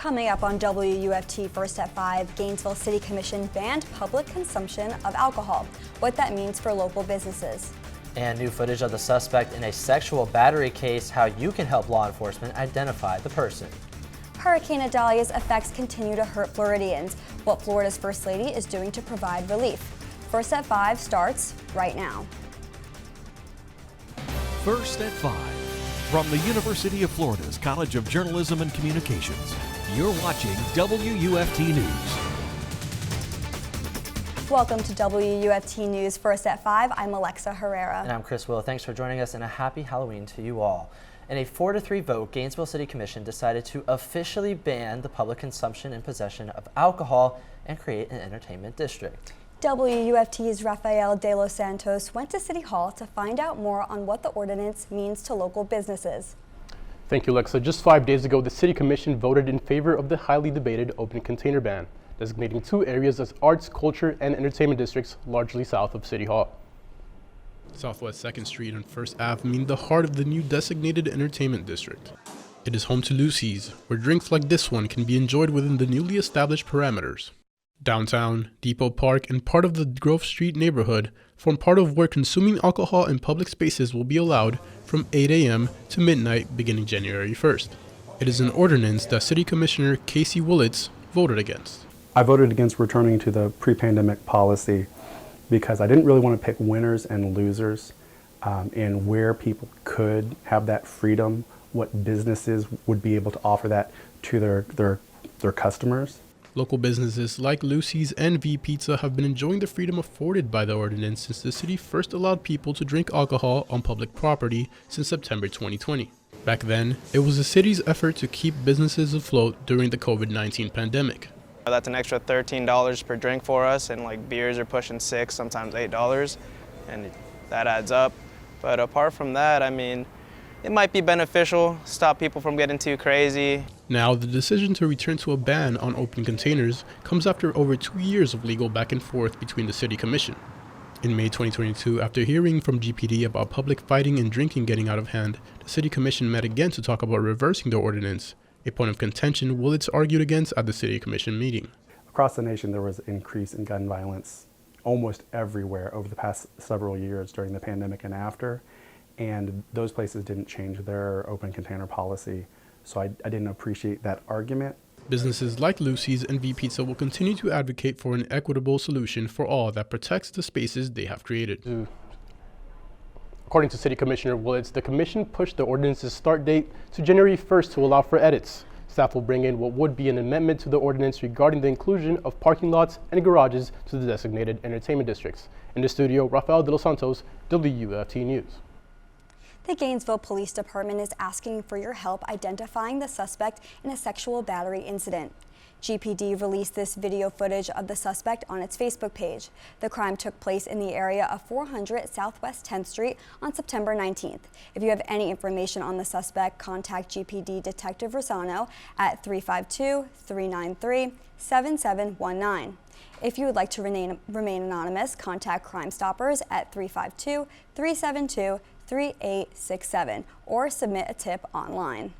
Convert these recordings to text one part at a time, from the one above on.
Coming up on WUFT First at 5, Gainesville City Commission banned public consumption of alcohol, what that means for local businesses. And new footage of the suspect in a sexual battery case, how you can help law enforcement identify the person. Hurricane Idalia's effects continue to hurt Floridians, what Florida's First Lady is doing to provide relief. First at 5 starts right now. First at 5, from the University of Florida's College of Journalism and Communications, you're watching WUFT News. Welcome to WUFT News First at 5. I'm Alexa Herrera. And I'm Chris Will. Thanks for joining us and a happy Halloween to you all. In a 4-3 vote, Gainesville City Commission decided to officially ban the public consumption and possession of alcohol and create an entertainment district. WUFT's Rafael de los Santos went to City Hall to find out more on what the ordinance means to local businesses. Thank you, Alexa. Just 5 days ago, the City Commission voted in favor of the highly debated open container ban, designating 2 areas as arts, culture, and entertainment districts, largely south of City Hall. Southwest 2nd Street and 1st Ave mean the heart of the new designated entertainment district. It is home to Lucy's, where drinks like this one can be enjoyed within the newly established parameters. Downtown, Depot Park, and part of the Grove Street neighborhood form part of where consuming alcohol in public spaces will be allowed from 8 a.m. to midnight beginning January 1st. It is an ordinance that City Commissioner Casey Willits voted against. I voted against returning to the pre-pandemic policy because I didn't really want to pick winners and losers in where people could have that freedom, what businesses would be able to offer that to their customers. Local businesses like Lucy's and V Pizza have been enjoying the freedom afforded by the ordinance since the city first allowed people to drink alcohol on public property since September 2020. Back then, it was the city's effort to keep businesses afloat during the COVID-19 pandemic. That's an extra $13 per drink for us, and like beers are pushing $6, sometimes $8, and that adds up. But apart from that, I mean, it might be beneficial, stop people from getting too crazy. Now, the decision to return to a ban on open containers comes after over 2 years of legal back and forth between the City Commission. In May 2022, after hearing from GPD about public fighting and drinking getting out of hand, the City Commission met again to talk about reversing the ordinance, a point of contention Willits argued against at the City Commission meeting. Across the nation, there was an increase in gun violence almost everywhere over the past several years during the pandemic and after. And those places didn't change their open container policy, so I didn't appreciate that argument. Businesses like Lucy's and V Pizza will continue to advocate for an equitable solution for all that protects the spaces they have created. According to City Commissioner Willits, the Commission pushed the ordinance's start date to January 1st to allow for edits. Staff will bring in what would be an amendment to the ordinance regarding the inclusion of parking lots and garages to the designated entertainment districts. In the studio, Rafael de los Santos, WUFT News. The Gainesville Police Department is asking for your help identifying the suspect in a sexual battery incident. GPD released this video footage of the suspect on its Facebook page. The crime took place in the area of 400 Southwest 10th Street on September 19th. If you have any information on the suspect, contact GPD Detective Rosano at 352-393-7719. If you would like to remain anonymous, contact Crime Stoppers at 352-372-3867 or submit a tip online.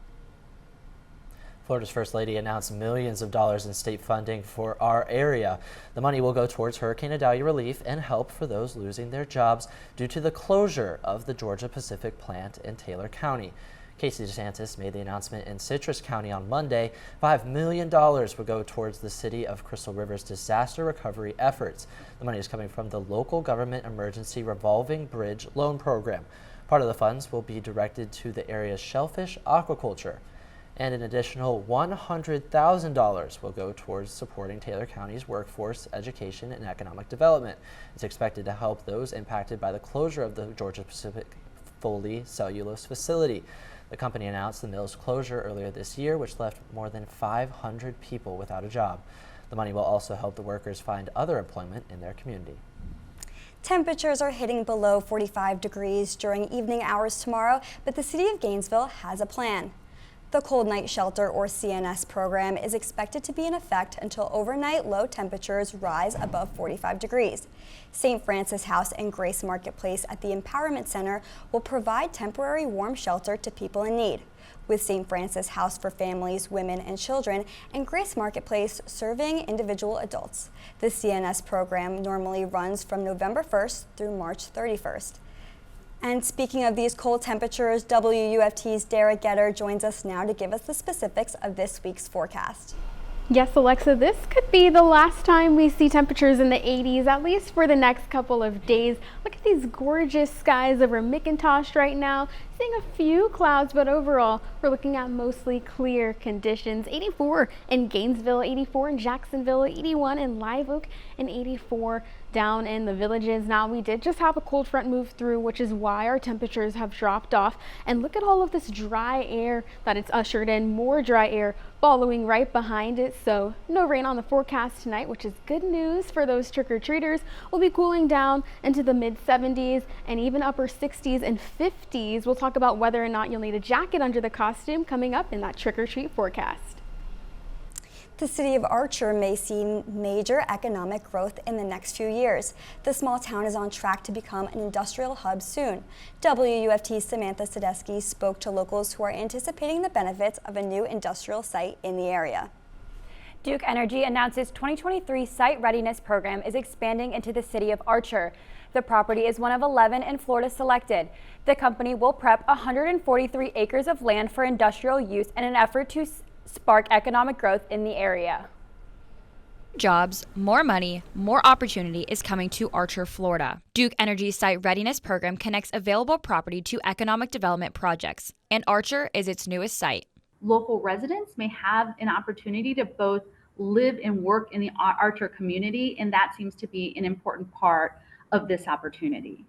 Florida's First Lady announced millions of dollars in state funding for our area. The money will go towards Hurricane Idalia relief and help for those losing their jobs due to the closure of the Georgia Pacific plant in Taylor County. Casey DeSantis made the announcement in Citrus County on Monday. $5 million will go towards the city of Crystal River's disaster recovery efforts. The money is coming from the local government emergency revolving bridge loan program. Part of the funds will be directed to the area's shellfish aquaculture. And an additional $100,000 will go towards supporting Taylor County's workforce, education, and economic development. It's expected to help those impacted by the closure of the Georgia Pacific Foley cellulose facility. The company announced the mill's closure earlier this year, which left more than 500 people without a job. The money will also help the workers find other employment in their community. Temperatures are hitting below 45 degrees during evening hours tomorrow, but the City of Gainesville has a plan. The Cold Night Shelter, or CNS program, is expected to be in effect until overnight low temperatures rise above 45 degrees. St. Francis House and Grace Marketplace at the Empowerment Center will provide temporary warm shelter to people in need. with St. Francis House for Families, Women, and Children, and Grace Marketplace serving individual adults. The CNS program normally runs from November 1st through March 31st. And speaking of these cold temperatures, WUFT's Derrah joins us now to give us the specifics of this week's forecast. Yes, Alexa, this could be the last time we see temperatures in the 80s, at least for the next couple of days. Look at these gorgeous skies over McIntosh right now. Seeing a few clouds, but overall, we're looking at mostly clear conditions. 84 in Gainesville, 84 in Jacksonville, 81 in Live Oak, and 84 down in the Villages. Now, we did just have a cold front move through, which is why our temperatures have dropped off. And look at all of this dry air that it's ushered in, more dry air following right behind it. So no rain on the forecast tonight, which is good news for those trick-or-treaters. We'll be cooling down into the mid-70s and even upper 60s and 50s. We'll talk about whether or not you'll need a jacket under the costume coming up in that trick-or-treat forecast. The city of Archer may see major economic growth in the next few years. The small town is on track to become an industrial hub soon. WUFT's Samantha Sydeski spoke to locals who are anticipating the benefits of a new industrial site in the area. Duke Energy announced its 2023 Site Readiness Program is expanding into the city of Archer. The property is one of 11 in Florida selected. The company will prep 143 acres of land for industrial use in an effort to spark economic growth in the area. Jobs, more money, more opportunity is coming to Archer, Florida. Duke Energy's Site Readiness Program connects available property to economic development projects, and Archer is its newest site. Local residents may have an opportunity to both live and work in the Archer community, and that seems to be an important part of this opportunity.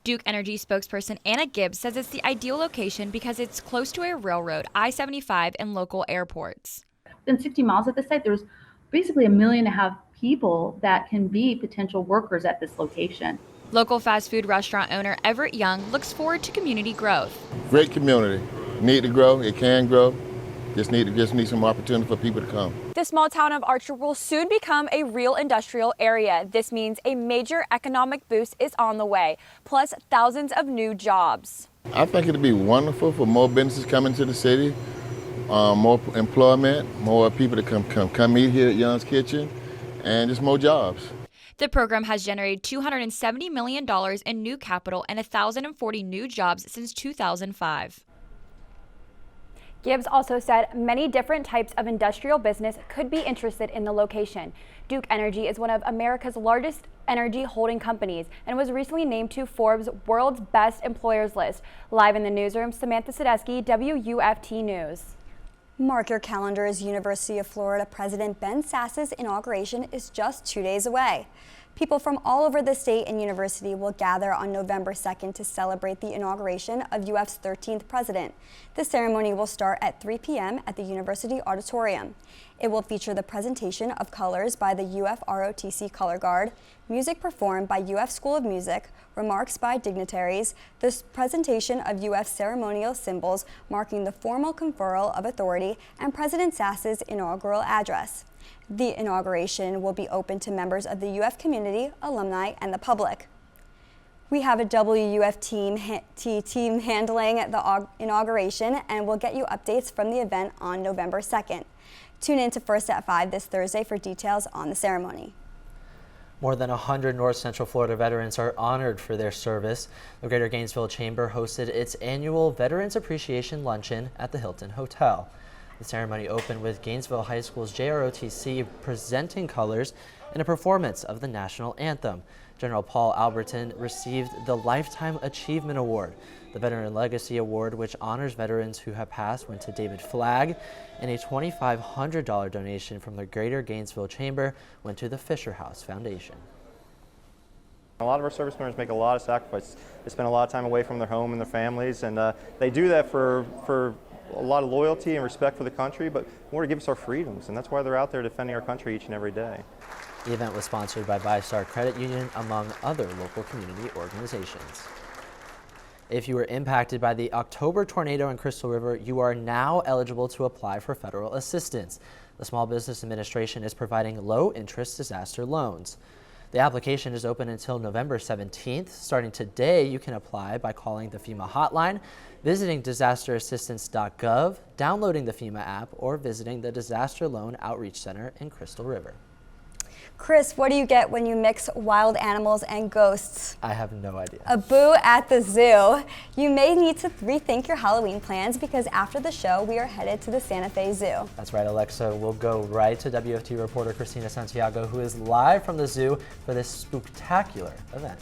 Duke Energy spokesperson Anna Gibbs says it's the ideal location because it's close to a railroad, I-75, and local airports. Within 60 miles of the site, there's basically 1.5 million people that can be potential workers at this location. Local fast food restaurant owner Everett Young looks forward to community growth. Great community. Need to grow. It can grow. Just need some opportunity for people to come. The small town of Archer will soon become a real industrial area. This means a major economic boost is on the way, plus thousands of new jobs. I think it'd be wonderful for more businesses coming to the city, more employment, more people to come eat here at Young's Kitchen, and just more jobs. The program has generated $270 million in new capital and 1,040 new jobs since 2005. Gibbs also said many different types of industrial business could be interested in the location. Duke Energy is one of America's largest energy holding companies and was recently named to Forbes' World's Best Employers list. Live in the newsroom, Samantha Sydeski, WUFT News. Mark your calendars. University of Florida President Ben Sasse's inauguration is just 2 days away. People from all over the state and university will gather on November 2nd to celebrate the inauguration of UF's 13th president. The ceremony will start at 3 p.m. at the University Auditorium. It will feature the presentation of colors by the UF ROTC Color Guard, music performed by UF School of Music, remarks by dignitaries, the presentation of UF ceremonial symbols marking the formal conferral of authority, and President Sasse's inaugural address. The inauguration will be open to members of the UF community, alumni, and the public. We have a WUFT team handling the inauguration, and we'll get you updates from the event on November 2nd. Tune in to First at 5 this Thursday for details on the ceremony. More than 100 North Central Florida veterans are honored for their service. The Greater Gainesville Chamber hosted its annual Veterans Appreciation Luncheon at the Hilton Hotel. The ceremony opened with Gainesville High School's JROTC presenting colors and a performance of the national anthem. General Paul Alberton received the Lifetime Achievement Award. The Veteran Legacy Award, which honors veterans who have passed, went to David Flagg, and a $2,500 donation from the Greater Gainesville Chamber went to the Fisher House Foundation. A lot of our service members make a lot of sacrifices. They spend a lot of time away from their home and their families, and they do that for a lot of loyalty and respect for the country, but more to give us our freedoms, and that's why they're out there defending our country each and every day. The event was sponsored by VyStar Credit Union, among other local community organizations. If you were impacted by the October tornado in Crystal River, you are now eligible to apply for federal assistance. The Small Business Administration is providing low-interest disaster loans. The application is open until November 17th. Starting today, you can apply by calling the FEMA hotline, visiting disasterassistance.gov, downloading the FEMA app, or visiting the Disaster Loan Outreach Center in Crystal River. Chris, what do you get when you mix wild animals and ghosts? I have no idea. A boo at the zoo. You may need to rethink your Halloween plans because after the show, we are headed to the Santa Fe Zoo. That's right, Alexa. We'll go right to WFT reporter Cristina Santiago, who is live from the zoo for this spectacular event.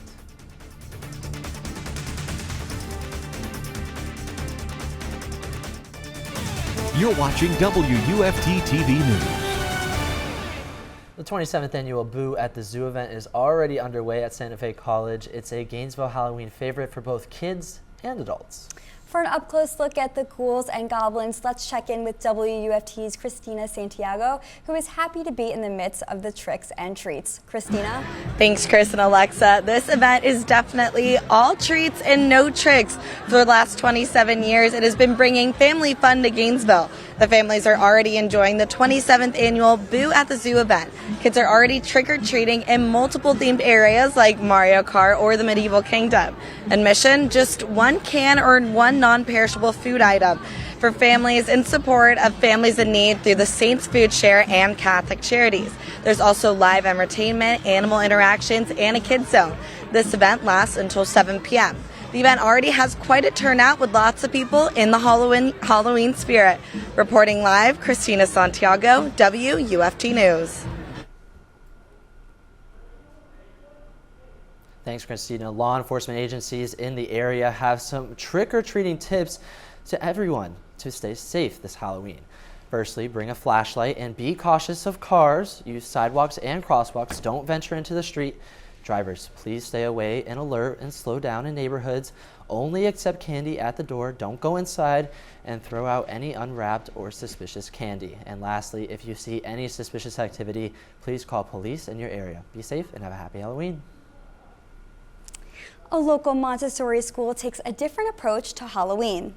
You're watching WUFT-TV News. The 27th annual Boo at the Zoo event is already underway at Santa Fe College. It's a Gainesville Halloween favorite for both kids and adults. For an up-close look at the ghouls and goblins, let's check in with WUFT's Cristina Santiago, who is happy to be in the midst of the tricks and treats. Cristina? Thanks, Chris and Alexa. This event is definitely all treats and no tricks. For the last 27 years, it has been bringing family fun to Gainesville. The families are already enjoying the 27th annual Boo at the Zoo event. Kids are already trick-or-treating in multiple themed areas like Mario Kart or the Medieval Kingdom. Admission, just one can or one non-perishable food item for families in support of families in need through the Saints Food Share and Catholic Charities. There's also live entertainment, animal interactions, and a kids zone. This event lasts until 7 p.m. The event already has quite a turnout with lots of people in the Halloween spirit. Reporting live, Cristina Santiago, WUFT News. Thanks, Cristina. Law enforcement agencies in the area have some trick-or-treating tips to everyone to stay safe this Halloween. Firstly, bring a flashlight and be cautious of cars. Use sidewalks and crosswalks. Don't venture into the street. Drivers, please stay away and alert and slow down in neighborhoods. Only accept candy at the door. Don't go inside and throw out any unwrapped or suspicious candy. And lastly, if you see any suspicious activity, please call police in your area. Be safe and have a happy Halloween. A local Montessori school takes a different approach to Halloween.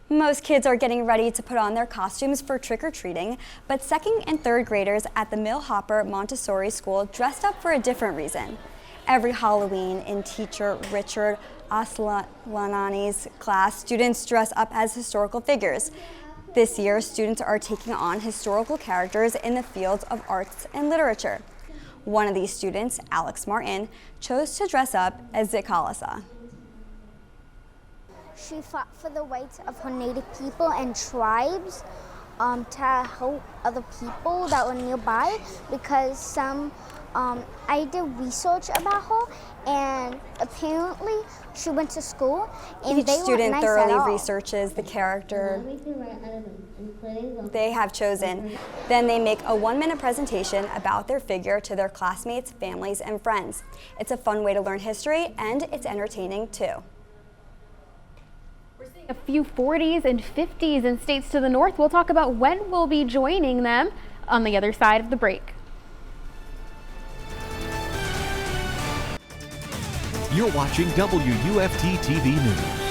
Most kids are getting ready to put on their costumes for trick-or-treating, but second and third graders at the Millhopper Montessori School dressed up for a different reason. Every Halloween in teacher Richard Aslanani's class, students dress up as historical figures. This year, students are taking on historical characters in the fields of arts and literature. One of these students, Alex Martin, chose to dress up as Zikalasa. She fought for the rights of her native people and tribes to help other people that were nearby because I did research about her and apparently she went to school and each student thoroughly researches the character they have chosen. Then they make a 1-minute presentation about their figure to their classmates, families, and friends. It's a fun way to learn history and it's entertaining too. A few 40s and 50s in states to the north. We'll talk about when we'll be joining them on the other side of the break. You're watching WUFT-TV News.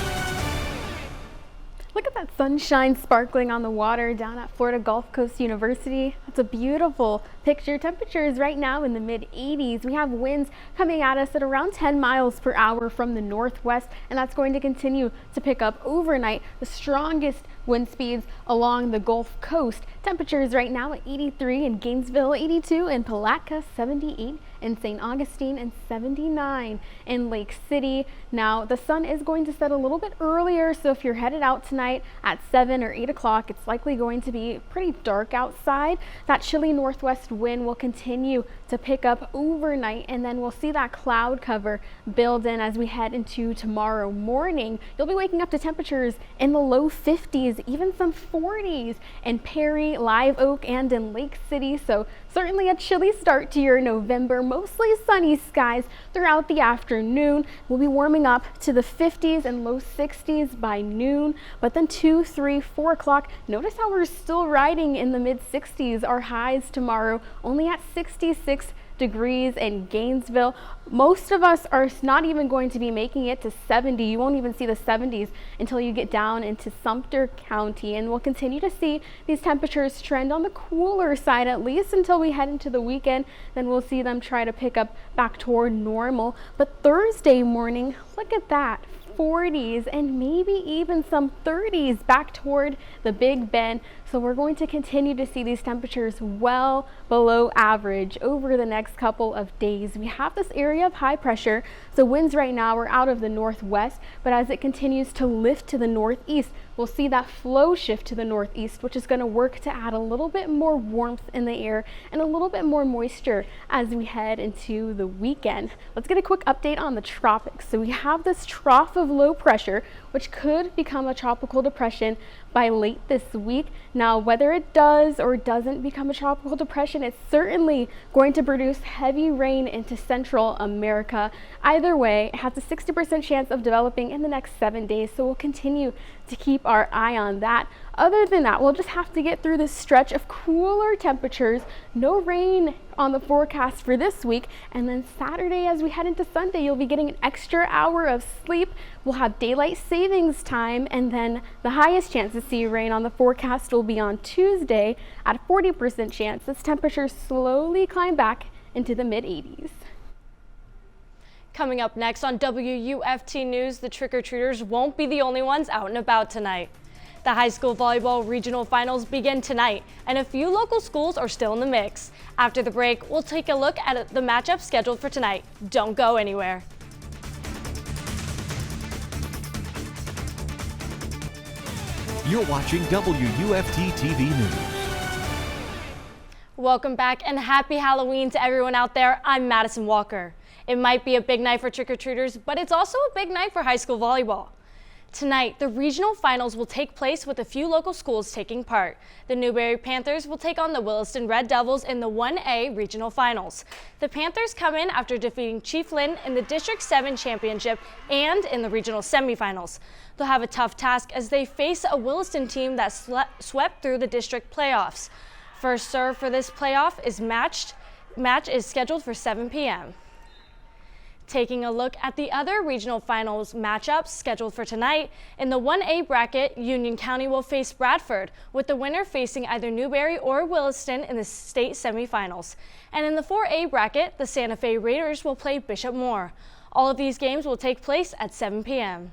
Look at that sunshine sparkling on the water down at Florida Gulf Coast University. That's a beautiful picture. Temperatures right now in the mid-80s. We have winds coming at us at around 10 miles per hour from the northwest, and that's going to continue to pick up overnight. The strongest wind speeds along the Gulf Coast. Temperatures right now at 83 in Gainesville, 82 in Palatka, 78 in St. Augustine, and 79 in Lake City. Now, the sun is going to set a little bit earlier, so if you're headed out tonight at 7 or 8 o'clock, it's likely going to be pretty dark outside. That chilly northwest wind will continue to pick up overnight, and then we'll see that cloud cover build in as we head into tomorrow morning. You'll be waking up to temperatures in the low 50s, even some 40s in Perry, Live Oak, and in Lake City. So certainly a chilly start to your November. Mostly sunny skies throughout the afternoon. We'll be warming up to the 50s and low 60s by noon, but then 2, 3, 4 o'clock. Notice how we're still riding in the mid 60s. Our highs tomorrow only at 66 degrees in Gainesville. Most of us are not even going to be making it to 70. You won't even see the 70s until you get down into Sumter County, and we'll continue to see these temperatures trend on the cooler side at least until we head into the weekend. Then we'll see them try to pick up back toward normal. But Thursday morning, look at that. 40s and maybe even some 30s back toward the Big Bend. So we're going to continue to see these temperatures well below average over the next couple of days. We have this area of high pressure, so winds right now are out of the northwest, but as it continues to lift to the northeast, we'll see that flow shift to the northeast, which is going to work to add a little bit more warmth in the air and a little bit more moisture as we head into the weekend. Let's get a quick update on the tropics. So we have this trough of low pressure, which could become a tropical depression by late this week. Now, whether it does or doesn't become a tropical depression, it's certainly going to produce heavy rain into Central America. Either way, it has a 60% chance of developing in the next 7 days, so we'll continue to keep our eye on that. Other than that, we'll just have to get through this stretch of cooler temperatures. No rain on the forecast for this week, and then Saturday as we head into Sunday, you'll be getting an extra hour of sleep. We'll have daylight savings time, and then the highest chance to see rain on the forecast will be on Tuesday at a 40% chance as temperatures slowly climb back into the mid-80s. Coming up next on WUFT News, the trick-or-treaters won't be the only ones out and about tonight. The high school volleyball regional finals begin tonight, and a few local schools are still in the mix. After the break, we'll take a look at the matchup scheduled for tonight. Don't go anywhere. You're watching WUFT-TV News. Welcome back and happy Halloween to everyone out there. I'm Madison Walker. It might be a big night for trick-or-treaters, but it's also a big night for high school volleyball. Tonight, the regional finals will take place with a few local schools taking part. The Newberry Panthers will take on the Williston Red Devils in the 1A regional finals. The Panthers come in after defeating Chief Lynn in the District 7 championship and in the regional semifinals. They'll have a tough task as they face a Williston team that swept through the district playoffs. First serve for this playoff is match is scheduled for 7 p.m. Taking a look at the other regional finals matchups scheduled for tonight, in the 1A bracket, Union County will face Bradford, with the winner facing either Newberry or Williston in the state semifinals. And in the 4A bracket, the Santa Fe Raiders will play Bishop Moore. All of these games will take place at 7 p.m.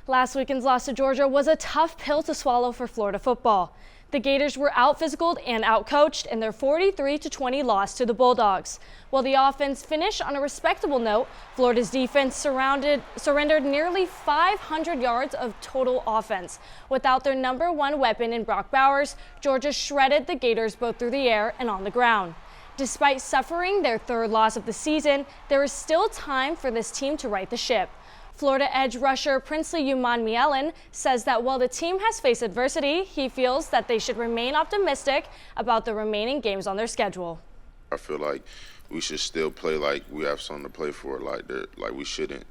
Last weekend's loss to Georgia was a tough pill to swallow for Florida football. The Gators were out-physicaled and out-coached in their 43-20 loss to the Bulldogs. While the offense finished on a respectable note, Florida's defense surrendered nearly 500 yards of total offense. Without their number one weapon in Brock Bowers, Georgia shredded the Gators both through the air and on the ground. Despite suffering their third loss of the season, there is still time for this team to right the ship. Florida edge rusher Princely Umanmielen says that while the team has faced adversity, he feels that they should remain optimistic about the remaining games on their schedule. I feel like we should still play like we have something to play for, like we shouldn't,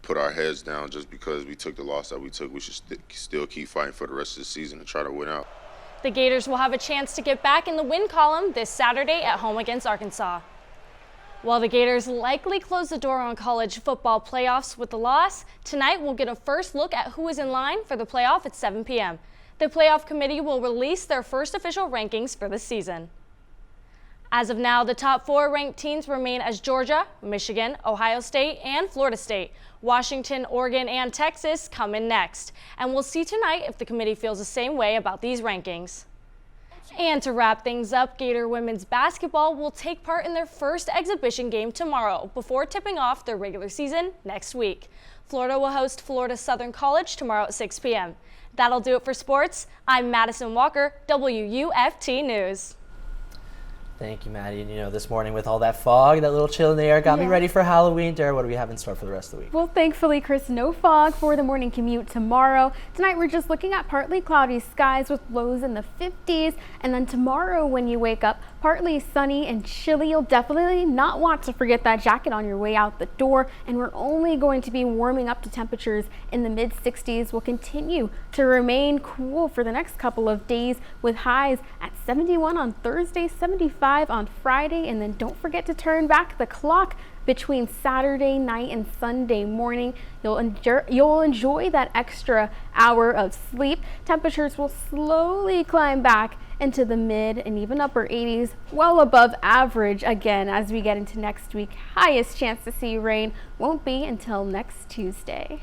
put our heads down just because we took the loss that we took. We should still keep fighting for the rest of the season and try to win out. The Gators will have a chance to get back in the win column this Saturday at home against Arkansas. While the Gators likely close the door on college football playoffs with the loss, tonight we'll get a first look at who is in line for the playoff at 7 p.m. The playoff committee will release their first official rankings for the season. As of now, the top 4 ranked teams remain as Georgia, Michigan, Ohio State, and Florida State. Washington, Oregon, and Texas come in next. And we'll see tonight if the committee feels the same way about these rankings. And to wrap things up, Gator women's basketball will take part in their first exhibition game tomorrow before tipping off their regular season next week. Florida will host Florida Southern College tomorrow at 6 p.m. That'll do it for sports. I'm Madison Walker, WUFT News. Thank you, Maddie. And this morning with all that fog, that little chill in the air, got me ready for Halloween. Derrah, what do we have in store for the rest of the week? Well, thankfully, Chris, no fog for the morning commute tomorrow. Tonight, we're just looking at partly cloudy skies with lows in the 50s. And then tomorrow, when you wake up, partly sunny and chilly. You'll definitely not want to forget that jacket on your way out the door. And we're only going to be warming up to temperatures in the mid-60s. We'll continue to remain cool for the next couple of days with highs at 71 on Thursday, 75 on Friday, and then don't forget to turn back the clock between Saturday night and Sunday morning. You'll enjoy that extra hour of sleep. Temperatures will slowly climb back into the mid and even upper 80s, well above average again as we get into next week. Highest chance to see rain won't be until next Tuesday.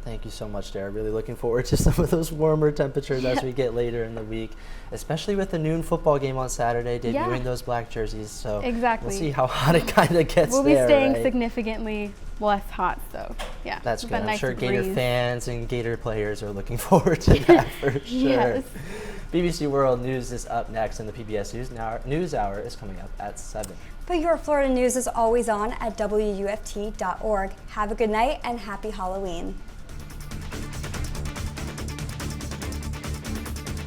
Thank you so much, Derrah. Really looking forward to some of those warmer temperatures as we get later in the week, especially with the noon football game on Saturday, debuting those black jerseys. So we'll see how hot it kind of gets. We'll be staying right? significantly less hot, so yeah. That's good. I'm nice sure breeze. Gator fans and Gator players are looking forward to that for sure. Yes. BBC World News is up next, and the PBS News Hour is coming up at 7. But your Florida news is always on at WUFT.org. Have a good night and happy Halloween.